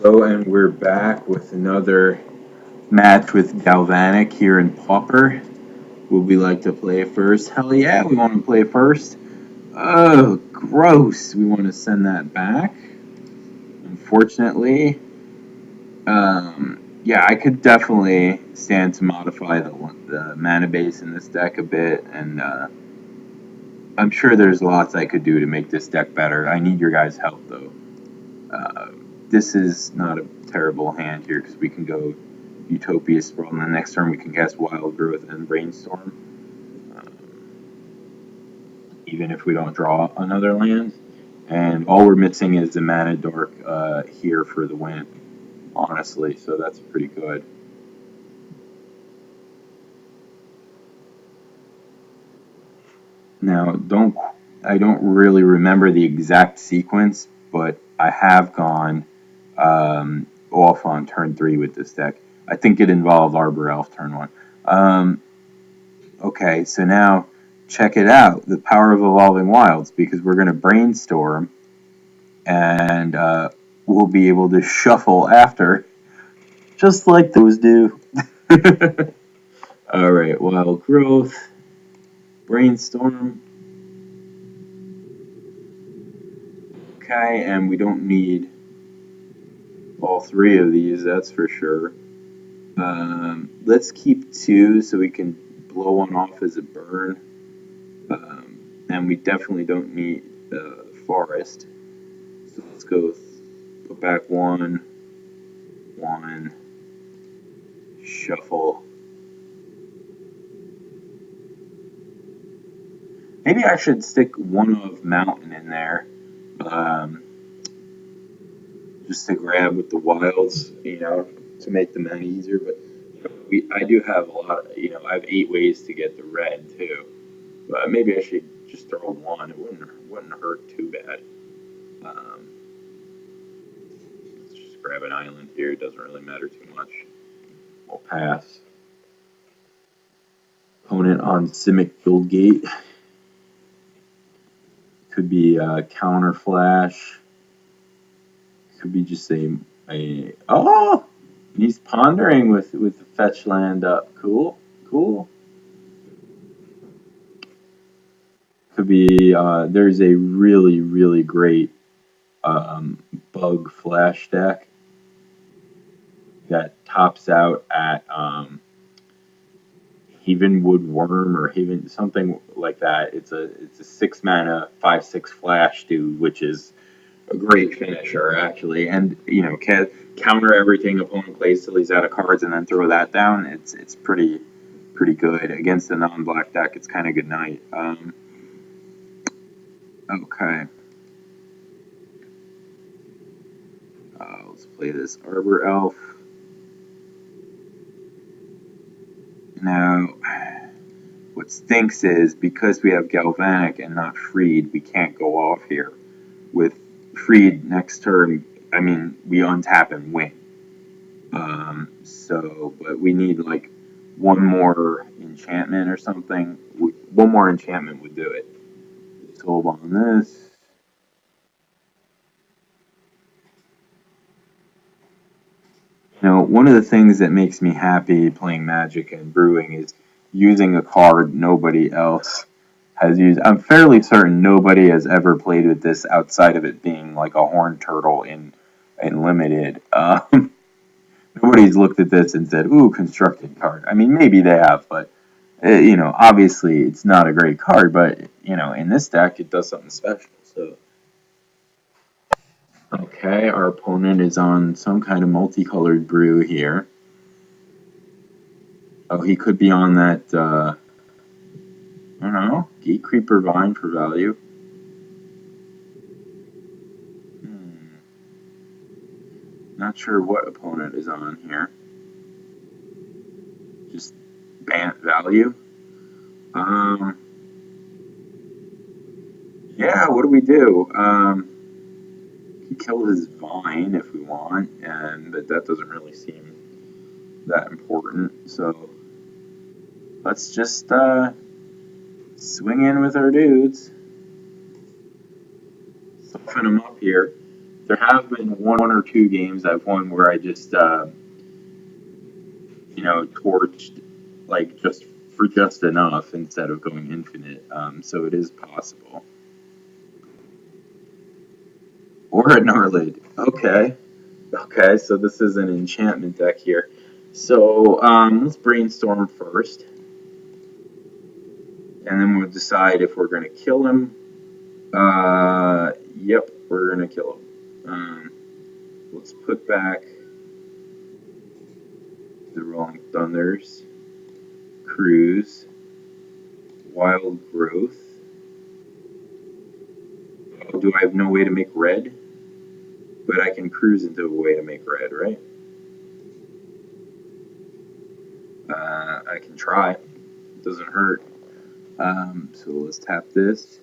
Hello, and we're back with another match with Galvanic here in Pauper. Would we like to play first? Hell yeah, we want to play first. Oh, gross. We want to send that back. Unfortunately, yeah, I could definitely stand to modify the mana base in this deck a bit, and I'm sure there's lots I could do to make this deck better. I need your guys' help, though. Uh, this is not a terrible hand here because we can go Utopia Sprawl, and the next turn we can cast Wild Growth and Brainstorm, even if we don't draw another land. And all we're missing is the Mana Dork here for the win, honestly, so that's pretty good. Now, I don't really remember the exact sequence, but I have gone off on turn 3 with this deck. I think it involved Arbor Elf turn 1. Okay, so now check it out, the power of Evolving Wilds, because we're going to brainstorm and we'll be able to shuffle after, just like those do. All right, Wild Growth, Brainstorm. Okay, and we don't need all three of these, that's for sure. Let's keep two so we can blow one off as a burn. And we definitely don't need Forest. So let's go put back one, shuffle. Maybe I should stick one of Mountain in there, just to grab with the wilds, to make the men easier. But I do have a lot. I have 8 ways to get the red too. But maybe I should just throw one. It wouldn't hurt too bad. Um, let's just grab an island here. It doesn't really matter too much. We'll pass. Opponent on Simic Guildgate. Could be counter flash. Could be just a oh, he's pondering with the fetch land up. Cool. Could be there's a really great bug flash deck that tops out at Havenwood Worm or Haven something like that. It's a 6 mana 5/6 flash dude, which is a great finisher actually, and counter everything opponent plays till he's out of cards, and then throw that down. It's pretty good against a non-black deck. It's kind of good night. Okay, let's play this Arbor Elf. Now, what stinks is because we have Galvanic and not Freed, we can't go off here. With Freed next turn, I mean, we untap and win. But we need like one more enchantment or something. One more enchantment would do it. Just hold on this. One of the things that makes me happy playing Magic and brewing is using a card nobody else has used. I'm fairly certain nobody has ever played with this outside of it being like a horned turtle in limited. Nobody's looked at this and said, "Ooh, constructed card." I mean, maybe they have, but obviously it's not a great card. But in this deck, it does something special. So, okay, our opponent is on some kind of multicolored brew here. Oh, he could be on that. I don't know, Gate Creeper Vine for value. Not sure what opponent is on here. Just Bant value. Yeah, what do we do? We can kill his vine if we want, but that doesn't really seem that important. So let's just swing in with our dudes. Soften them up here. There have been one or two games I've won where I just torched like just for just enough instead of going infinite. So it is possible. Or a Narlid. Okay. Okay, so this is an enchantment deck here. So let's brainstorm first, and then we'll decide if we're going to kill him. Yep, we're going to kill him. Let's put back the Rolling Thunders, Cruise, Wild Growth. Oh, do I have no way to make red? But I can cruise into a way to make red, right? I can try. It doesn't hurt. So let's tap this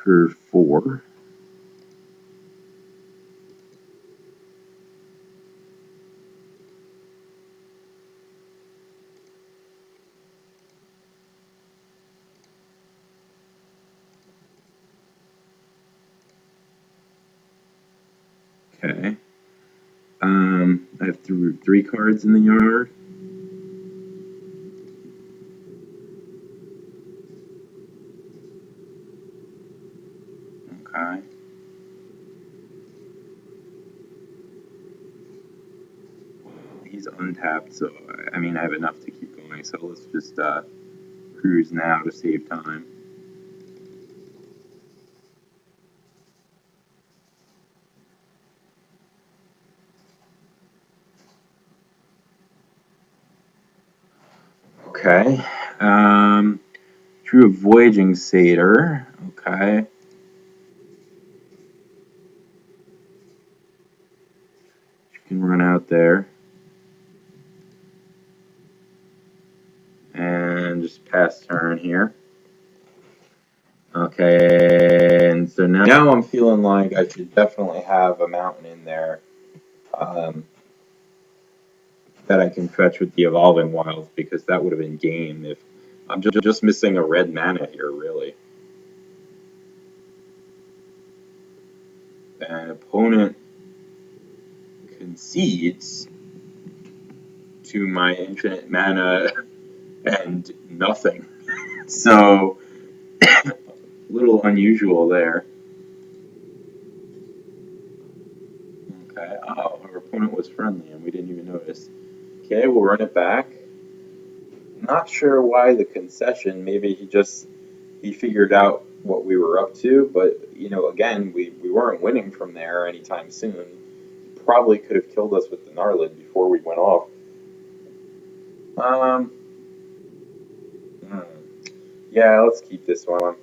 for 4. Okay. I have 3 cards in the yard. Okay. He's untapped, so I mean I have enough to keep going. So let's just cruise now to save time. Okay. Drew a Voyaging Satyr. Okay. You can run out there. And just pass turn here. Okay, and so now I'm feeling like I should definitely have a mountain in there that I can fetch with the Evolving Wilds, because that would have been game if I'm just missing a red mana here, really. An opponent concedes to my infinite mana and nothing. So, a little unusual there. Okay, oh, our opponent was friendly and we didn't even notice. Okay, we'll run it back. Not sure why the concession. Maybe he figured out what we were up to, but again, we weren't winning from there anytime soon. He probably could have killed us with the Narlid before we went off. Um, hmm. Yeah, let's keep this one.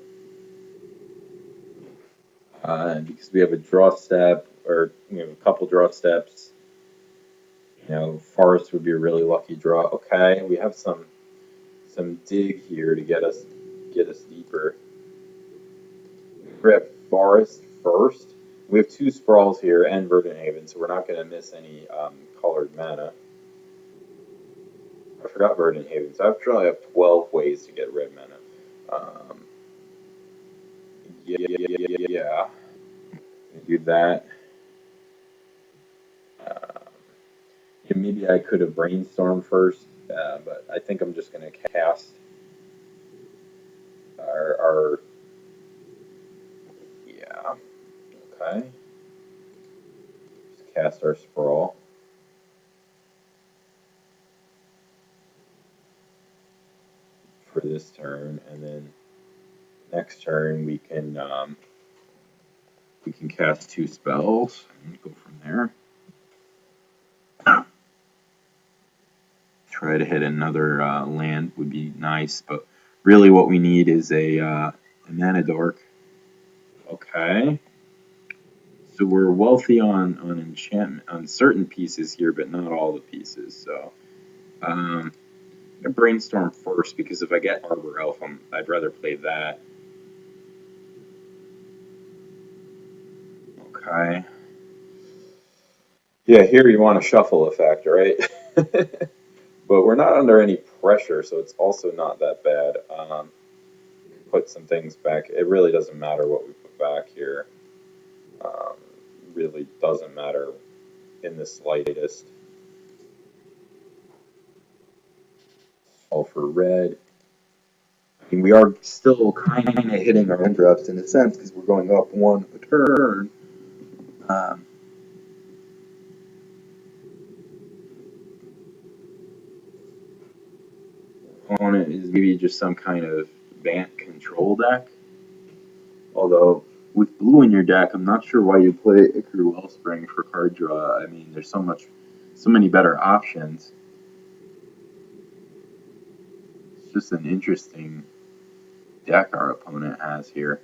Because we have a draw step, or a couple draw steps. Forest would be a really lucky draw. Okay, we have some dig here to get us deeper. Grab Forest first. We have 2 Sprawls here and Verdant Haven, so we're not going to miss any colored mana. I forgot Verdant Haven, so I actually have 12 ways to get red mana. Yeah. Do that. Maybe I could have brainstormed first, but I think I'm just going to cast our yeah. Okay. Just cast our Sprawl. For this turn, and then next turn we can cast 2 spells and go from there. Try to hit another land would be nice, but really what we need is a mana dork. Okay. So we're wealthy on enchantment on certain pieces here, but not all the pieces. So I'm gonna brainstorm first, because if I get Arbor Elf, I'd rather play that. Okay. Yeah, here you want a shuffle effect, right? But we're not under any pressure, so it's also not that bad. Put some things back. It really doesn't matter what we put back here. really doesn't matter in the slightest. All for red. I mean, we are still kind of hitting our end drafts in a sense because we're going up one a turn. Um, Opponent is maybe just some kind of Bant control deck. Although with blue in your deck, I'm not sure why you play Ichor Wellspring for card draw. I mean, there's so many better options. It's just an interesting deck our opponent has here.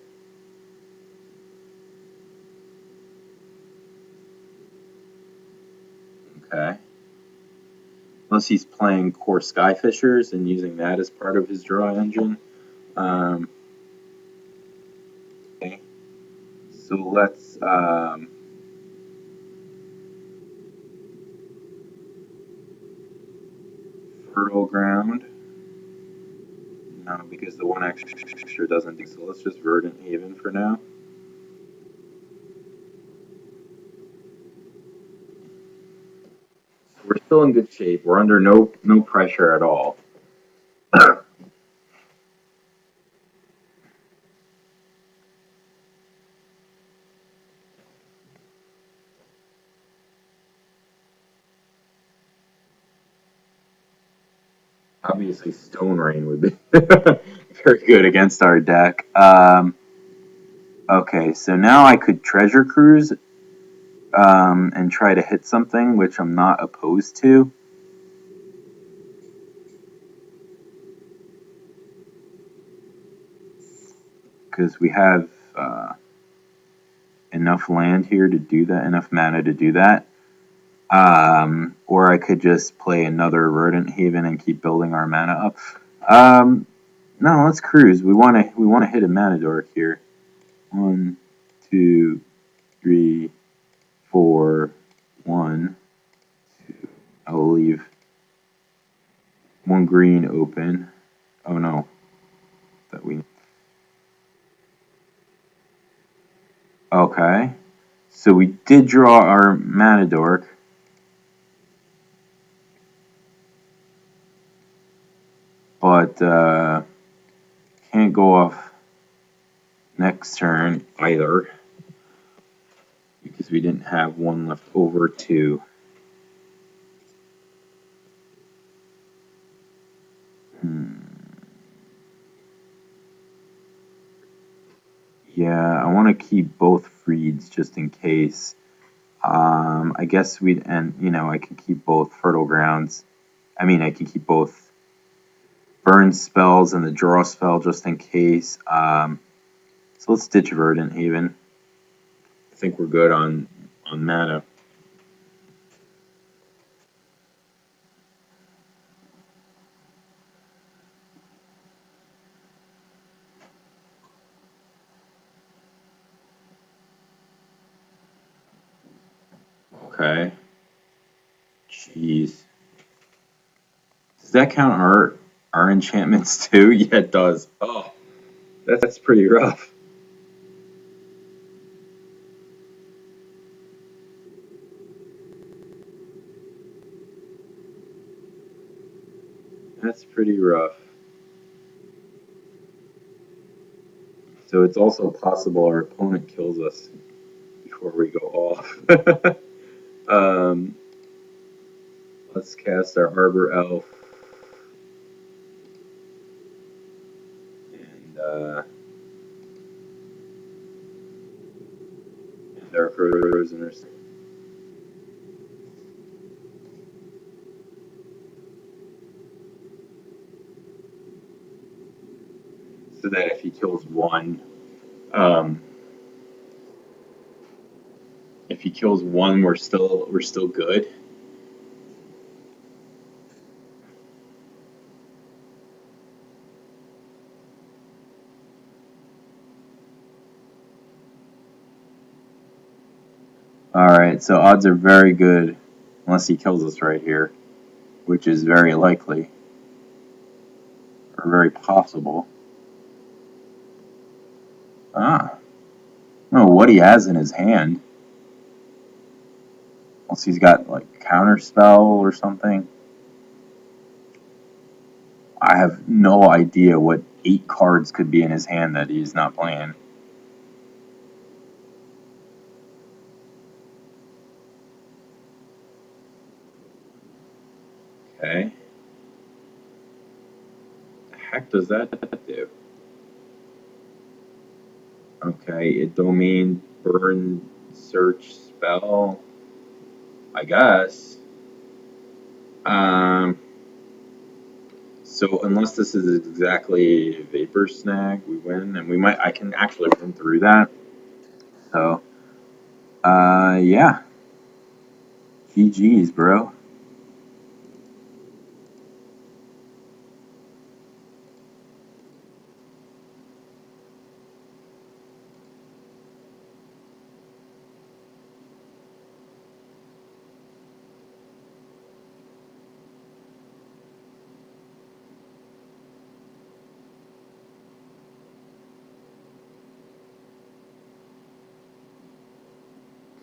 Okay. Unless he's playing core Skyfishers and using that as part of his draw engine. Okay. So let's Fertile Ground. No, because the one extra doesn't do so. Let's just Verdant Haven for now. We're still in good shape. We're under no pressure at all. Obviously, Stone Rain would be very good against our deck. Okay, so now I could Treasure Cruise and try to hit something, which I'm not opposed to. Because we have enough land here to do that, enough mana to do that. Or I could just play another Verdant Haven and keep building our mana up. No, let's cruise. We want to hit a mana dork here. 1, 2, 3, 4, 1, 2. I will leave one green open. Oh no, that we. Okay, so we did draw our mana dork. But can't go off next turn either because we didn't have one left over to. Yeah, I want to keep both Freeds just in case. I guess we'd I can keep both Fertile Grounds. I mean, I can keep both burn spells and the draw spell just in case. So let's ditch Verdant Haven. I think we're good on mana. Okay. Jeez. Does that count our enchantments too? Yeah, it does. Oh, that's pretty rough. That's pretty rough. So it's also possible our opponent kills us before we go off. um, let's cast our Arbor Elf and our Frozeners. So that if he kills one, um, we're still good. All right, so odds are very good unless he kills us right here, which is very likely or very possible. Ah, I don't know what he has in his hand. Unless he's got like counterspell or something. I have no idea what 8 cards could be in his hand that he's not playing. Okay. The heck does that do? Okay, a domain burn search spell. I guess. Um. So unless this is exactly Vapor Snag, we win, and we might. I can actually win through that. So, yeah. GG's, bro.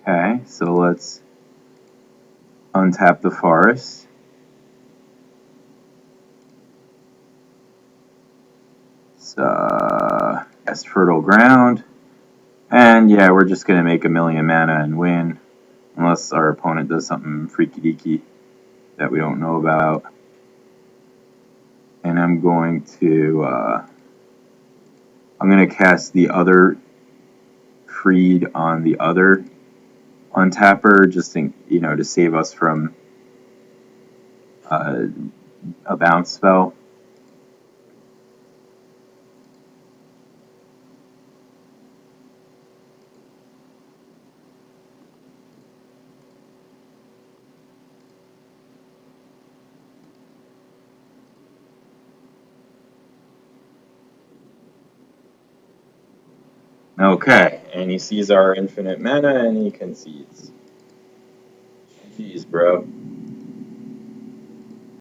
Okay, so let's untap the forest. So, yes, fertile ground. And yeah, we're just gonna make 1,000,000 mana and win, unless our opponent does something freaky deaky that we don't know about. And I'm gonna cast the other Creed on the other untapper, just to save us from uh, a bounce spell. Okay, and he sees our infinite mana and he concedes. Jeez, bro.